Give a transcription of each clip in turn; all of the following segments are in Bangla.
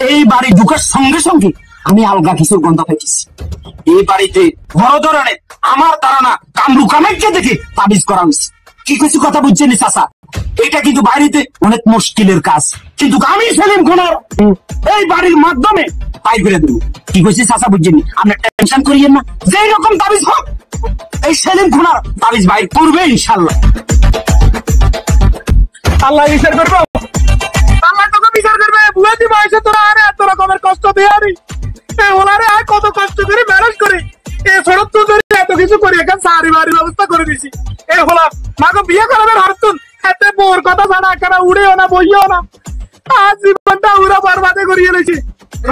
এই বাড়ি ঢুকার সঙ্গে সঙ্গে আমি আলগা কিছুর গন্ধ পাইতেছি। এই বাড়িতে বড় ধরনের আমার ধারণা কামরু কামাইকে দেখে তাবিজ করা হয়েছে। কি কিছু কথা বুঝছেন চাচা? এটা কিন্তু বাড়িতে অনেক মুশকিলের কাজ, কিন্তু আমি সেলিম খুনার এই বাড়ির মাধ্যমে তাই করে দেবো। কি কইছি চাচা বুঝছেন? আপনি টেনশন করিয়েন না, যেই রকম তাবিজ হোক এই সেলিম খুনার তাবিজ বাইর করবে ইনশাল্লাহ। আল্লাহ বিচার করবো, আল্লাহ তোকে বিচার করবে। বুঝাতে পারছে তোরা আরে এত রকমের কষ্ট দিয়ে আরে ওনারে আর কত কষ্ট করে ম্যানেজ করে এ ফেরত তো এত কিছু করি এখন সারি বাড়ি ব্যবস্থা করে দিছি। এ হলাম মাকে বিয়ে করাবেন হারতুন এতে বোর কথা ছাড়া কেন উড়েও না বইও না, আজ জীবনটা উড়া বরবাদে করিয়ে এনেছি।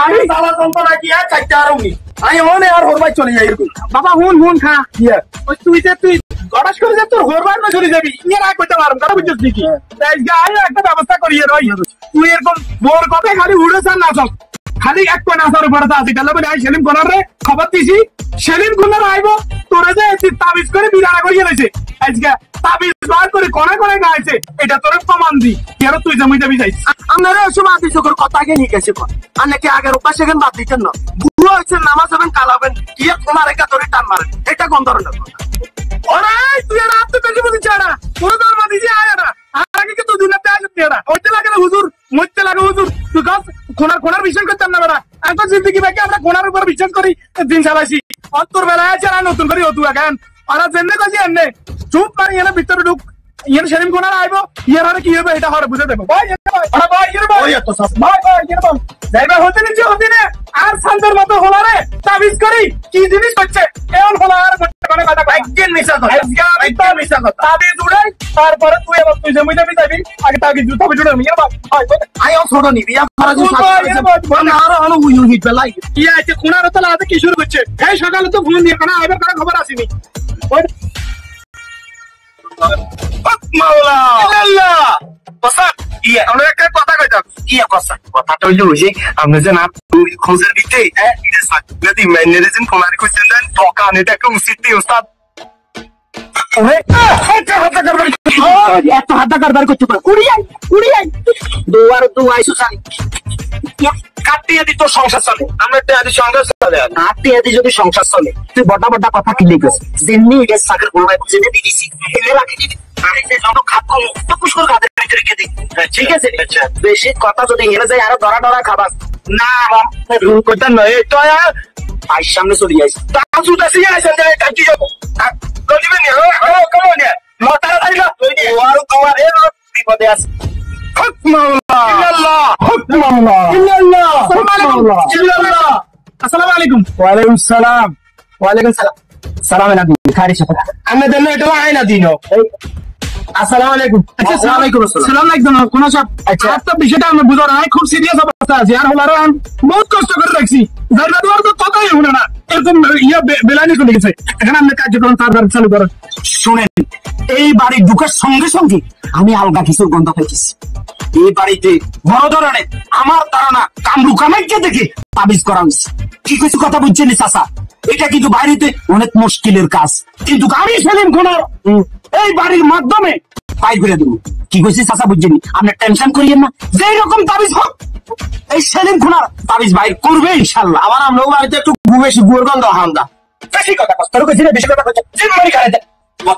আমি সালা যন্ত্রণা কি আর চাইতে আর উনি আমি মনে আর হরবাই চলে যাই এরকম। বাবা হুন হুন খা ওই তুই যে তুই গড়াস করে যে তোর হরবার না চলে যাবি ইয়ে আর করতে পারবো তারা বুঝছিস কি একটা ব্যবস্থা করিয়ে রই। তুই এরকম বোর কথা খালি উড়ে চান না সব খালি এক কোন আসার উপরে আছে তাহলে বলে সেলিম কোনার রে খবর দিছি সেলিম কোনার আইব তোরা যে তাবিজ করে বিদারা করিয়ে এনেছে আজকে তাবিজ বার করে কোনে কোনে গাইছে এটা তোর প্রমাণ দি কেন তুই জমি যাবি যাইস। আপনারা ওসব আদি চোখের কথা আগে নিয়ে গেছে আর নাকি আগের উপাস সেখানে বাদ দিতেন না বুড়ো হয়েছেন নামাজ হবেন কালাবেন গিয়ে তোমার একা ধরে টান মারেন এটা কোন ধরনের কথা? ওরে তুই আর আপনি বেশি বুঝি ছাড়া পুরো ধর্ম দিছি আয় না আর আগে কি তো দুনিয়াতে আসতে না ওইতে লাগে না হুজুর মরতে লাগে হুজুর তুই গাছ কোনার বিশ্বাস করতাম না বেড়া এখন জিন্দগি ভাইকে আমরা কোনার উপর বিশ্বাস করি দিন চালাইছি অন্তর বেলায় আছে আর নতুন করে হতু এখন ওরা জেনে কাছে এমনি চুপ মারি এনে ভিতরে ঢুক ইয়ে সেলিম কোনার আইব ইয়ার হারে কি হবে এটা হরে বুঝে দেবো ভাই ওরা ভাই ইয়ে ভাই এত সব ভাই ভাই ইয়ে ভাই যাইবা হতে নিচে হতে না আর শান্তের মতো হলারে তাবিজ করি কি জিনিস হচ্ছে এমন হলা আর মানে কথা একদিন মিশা কথা একদম মিশা কথা তাবিজ উড়াই তারপরে তুই আবার তুই জমি যাবি যাবি আগে তাকে জুতা বিজুড়ে ইয়ে ভাই আইও ছোট নি বিয়া করা যে আর হলো হুই হুই বেলাই কি আছে কোনার তলা আছে কি শুরু করছে এই সকালে তো ফোন দিয়ে কানা আইবার কানা খবর আসেনি মাওলা আল্লাহ বসা ইয়ে আমরা একটা কথা কইতাম কি কথা? কথাটা হইলো যে আমরা যে না খোঁজের দিতে হ্যাঁ এটা সাথে ম্যানেজার কোনার কইছেন দেন দোকান এটা একটা উচিত ওস্তাদ এত হাতা কারবার করতে পারো কুড়িয়াই দুয়ার দুয়াই সুসানি কাটিয়ে দিত সংসার চলে আমরা একটা সংসার চলে কাটিয়ে দি যদি সংসার চলে তুই বড় বড় কথা কি লিখেছ যেমনি এটা সাগর গোলায় জেনে দিয়েছি এলে রাখি দিবি আর এই যে যত খাত কম তো পুষ্কর খাদের ভিতরে রেখে দিই ঠিক আছে বেশি কথা যদি হেরে যায় আরো ডরা খাবার না রুম করতে নয় তো আই সামনে চলে যাইস তাজু দাসি আইছেন যে কাটি যাবো কইবেন না ও কেমন না মাথায় আইলা ওয়ার তোমার এর বিপদে আছে আসসালামু আলাইকুম ওয়ালাইকুম সালাম সালাম আলাইকুম খারি সাথে আমি দেন এটা আইনা দিনো আসসালামু আলাইকুম আসসালামু আলাইকুম সালাম আলাইকুম কোন সব একটা বিষয়টা আমি বুঝার নাই খুব সিরিয়াস অবস্থা আছে আর হলারে বহুত কষ্ট করে রাখছি জানা দেওয়ার তো কথাই হলো না এরকম ইয়া বেলানি চলে গেছে এখানে আপনি কার্যক্রম তাড়াতাড়ি চালু করেন। শুনেন এই বাড়ি ঢুকার সঙ্গে সঙ্গে আমি আলগা কিছুর গন্ধ পাইতেছি। এই বাড়িতে বড় ধরনের আমার ধারণা কামরু কামাইকে দেখে তাবিজ করা হয়েছে। কি কিছু কথা বুঝছেন চাচা? এটা কিন্তু বাড়িতে অনেক মুশকিলের কাজ, কিন্তু আমি সেলিম খুনার এই বাড়ির মাধ্যমে তাই করে দেবো। কি কইছি চাচা বুঝছেন? আপনি টেনশন করিয়েন না, যেই রকম তাবিজ হোক এই সেলিম খুনার তাবিজ বাইর করবে ইনশাল্লাহ। আবার আমরাও বাড়িতে একটু বেশি গুড় গন্ধ হামদা বেশি কথা কষ্ট কইছি না বেশি কথা কইছি জিম্মারি খাই দে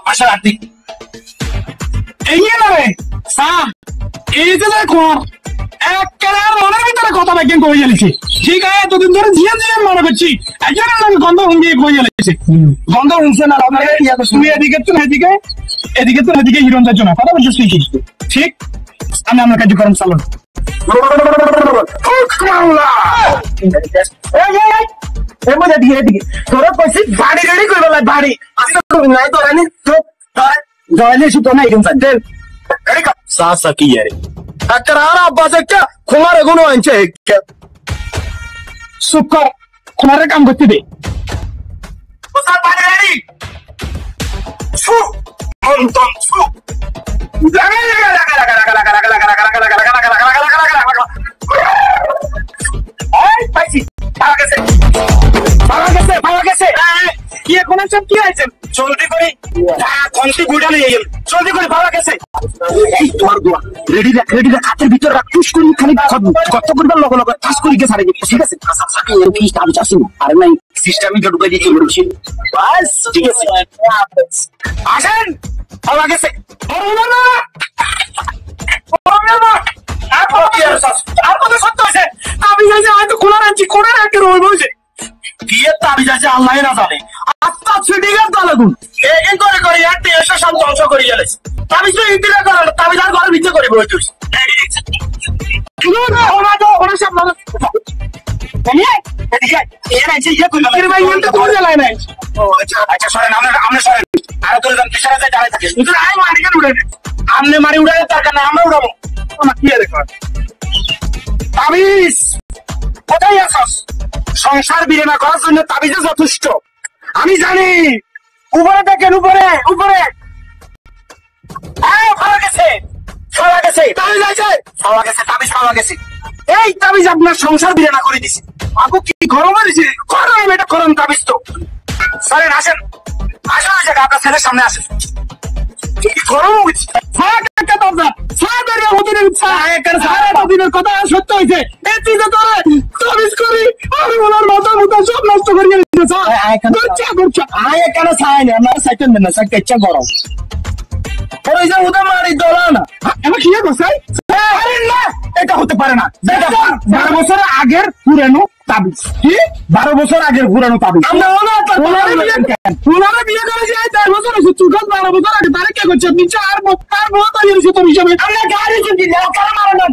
পাশে রাখতি এই না রে সা এই যে দেখো একেবারে মনের ভিতরে কথা ব্যাখ্যা করে গেছি। ঠিক আছে এতদিন ধরে জিয়ে মনে করছি একজন গন্ধ হুঙ্গিয়ে কয়ে গেছে গন্ধ হুঁসে না তুমি এদিকে তো এদিকে হিরণ যাচ্ছ না কথা বলছিস তুই ঠিক আমি আমার কার্যক্রম চালু তোরা কইছি বাড়ি রেডি করবে বাড়ি আসলে নাই তো রানি তো জয়লে শুধু না এরকম সাসা কি यार আচ্ছা আর আব্বাস একটা খোমার এগুলো আনছে সুকর খোমারের কাম করতে দে ওস্তাদ বাড়ি রেডি সু মন্তন সু লাগা এই পাইছি পাওয়া গেছে কি এখন সব কি আইছেন জলদি করে কন্টি গুড়া নিয়ে গেল জলদি করে ভালো গেছে এই তোমার দোয়া রেডি রাখ হাতের ভিতর রাখ পুশ করি খালি কত করবার লগে লগে পাস করি কে সারে ঠিক আছে আচ্ছা এর কি আমি চাচ্ছি আর নাই সিস্টেমে ঢুকে দিয়ে বলছি বাস ঠিক আছে আসেন ভালো গেছে বড় না আর কথা সত্য আছে আমি যাইছে হয়তো খোলা রাখছি কোনা রাখতে রই বলছে দিয়ে তাবিজ আছে আল্লাহ না জানে আত্মা ছুটিগার দালাগুন এগেন করে আর টেসা সব ধ্বংস করে গেলে তাবিজ তো ইন্দিরা করে তাবিজ আর ঘরের ভিতরে করে বই তুই ওরা সব মানুষ এদিকে এর আছে ইয়ে কইলো এর ভাই এন্ড তো জ্বালায় নাই আচ্ছা সরেন আমরা সরেন আর তোর দাম পেছনে যায় দাঁড়ায় থাকে তুই আই মারি কেন উড়ে আমনে মারি উড়ালে তার কারণে আমরা উড়াবো আমার কি দেখো তাবিজ কোথায় আছস সংসার বিরেনা করার জন্য তাবিজে যথেষ্ট আমি জানি উপরে দেখেন উপরে ভালো গেছে তাবিজ আছে তাবিজ পাওয়া গেছে এই তাবিজ আপনার সংসার বিরেনা করে দিছে আগু কি গরম মারিছে গরম এটা গরম তাবিজ তো সরেন আসেন আপনার ছেলের সামনে আসেন গরম হচ্ছে কথা সত্য হয়েছে তাবিজ করি আমি ওনার মাথা মুথা সব নষ্ট করে কেন চাইনি আপনারা সাইকেল দেন না সাইকেল গরম ওদের মারি দোলা না এবার কি করছে না এটা হতে পারে না 12 বছর আগের পুরানো তাবিজ কি 12 বছর আগের পুরানো তাবিজ ওনারা বিয়ে করেছে 10 বছর হয়েছে চুকাল 12 বছর আগে তারা কে করছে আপনি 4 বছর তার বউ তৈরি হয়েছে তোর হিসাবে আমরা গাড়ি চুটি না কার মারা না